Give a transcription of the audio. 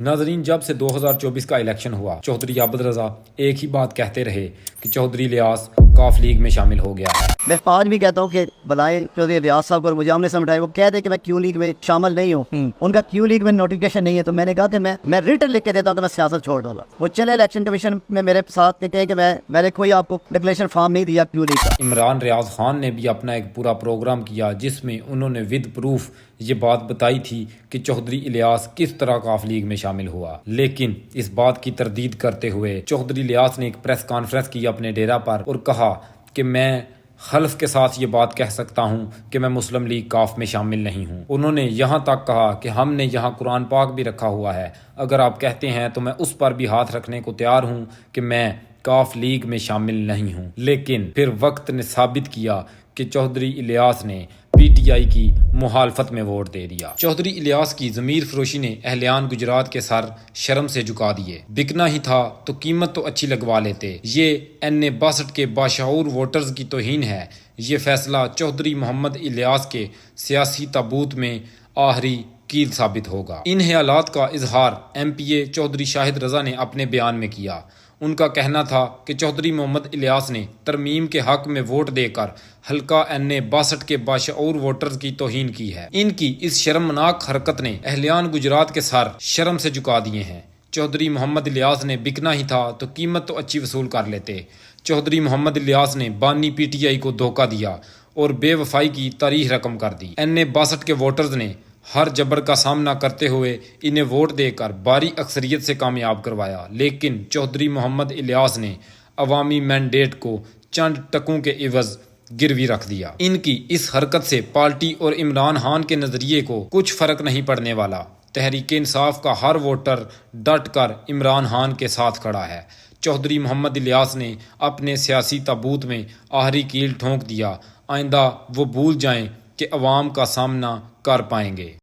ناظرین، جب سے 2024 کا الیکشن ہوا، چودھری عابد رضا ایک ہی بات کہتے رہے کہ چودھری الیاس کاف لیگ میں شامل ہو گیا ہے۔ میں آج بھی کہتا ہوں کہ بلائے چودھری الیاس صاحب کو مجھے آمنے سے بٹھائے، وہ کہہ دے کہ میں کیو لیگ میں شامل نہیں ہوں، ان کا کیو لیگ میں نوٹیفکیشن نہیں ہے، تو میں نے کہا کہ میں ریٹن لکھ کے دیتا ہوں کہ میں سیاست چھوڑ دوں گا۔ وہ چلے الیکشن کمیشن میں میرے ساتھ کہے کہ میں نے کوئی آپ کو ڈکلیریشن فارم نہیں دیا کیو لیگ کا۔ عمران ریاض خان نے بھی اپنا ایک پورا پروگرام کیا جس میں انہوں نے ود پروف یہ بات بتائی تھی کہ چودھری الیاس کس طرح کاف لیگ میں شامل ہوا، لیکن اس بات کی تردید کرتے ہوئے چودھری الیاس نے ایک پریس کانفرنس کی اپنے ڈیرا پر اور کہا کہ میں حلف کے ساتھ یہ بات کہہ سکتا ہوں کہ میں مسلم لیگ کاف میں شامل نہیں ہوں۔ انہوں نے یہاں تک کہا کہ ہم نے یہاں قرآن پاک بھی رکھا ہوا ہے، اگر آپ کہتے ہیں تو میں اس پر بھی ہاتھ رکھنے کو تیار ہوں کہ میں کاف لیگ میں شامل نہیں ہوں۔ لیکن پھر وقت نے ثابت کیا کہ چودھری الیاس نے پی ٹی آئی کی مخالفت میں ووٹ دے دیا۔ چودھری الیاس کی ضمیر فروشی نے اہلیان گجرات کے سر شرم سے جھکا دیے۔ بکنا ہی تھا تو قیمت تو اچھی لگوا لیتے۔ یہ این62 کے باشعور ووٹرز کی توہین ہے۔ یہ فیصلہ چودھری محمد الیاس کے سیاسی تابوت میں آخری کیل ثابت ہوگا۔ ان خیالات کا اظہار ایم پی اے چودھری شاہد رضا نے اپنے بیان میں کیا۔ ان کا کہنا تھا کہ چودھری محمد الیاس نے ترمیم کے حق میں ووٹ دے کر حلقہ این62 کے باشعور ووٹرز کی توہین کی ہے۔ ان کی اس شرمناک حرکت نے اہلیان گجرات کے سر شرم سے جھکا دیے ہیں۔ چودھری محمد الیاس نے بکنا ہی تھا تو قیمت تو اچھی وصول کر لیتے۔ چودھری محمد الیاس نے بانی پی ٹی آئی کو دھوکہ دیا اور بے وفائی کی تاریخ رقم کر دی۔ این62 کے ووٹرز نے ہر جبر کا سامنا کرتے ہوئے انہیں ووٹ دے کر بھاری اکثریت سے کامیاب کروایا، لیکن چودھری محمد الیاس نے عوامی مینڈیٹ کو چند ٹکوں کے عوض گروی رکھ دیا۔ ان کی اس حرکت سے پارٹی اور عمران خان کے نظریے کو کچھ فرق نہیں پڑنے والا۔ تحریک انصاف کا ہر ووٹر ڈٹ کر عمران خان کے ساتھ کھڑا ہے۔ چودھری محمد الیاس نے اپنے سیاسی تابوت میں آخری کیل ٹھونک دیا۔ آئندہ وہ بھول جائیں کہ عوام کا سامنا کر پائیں گے۔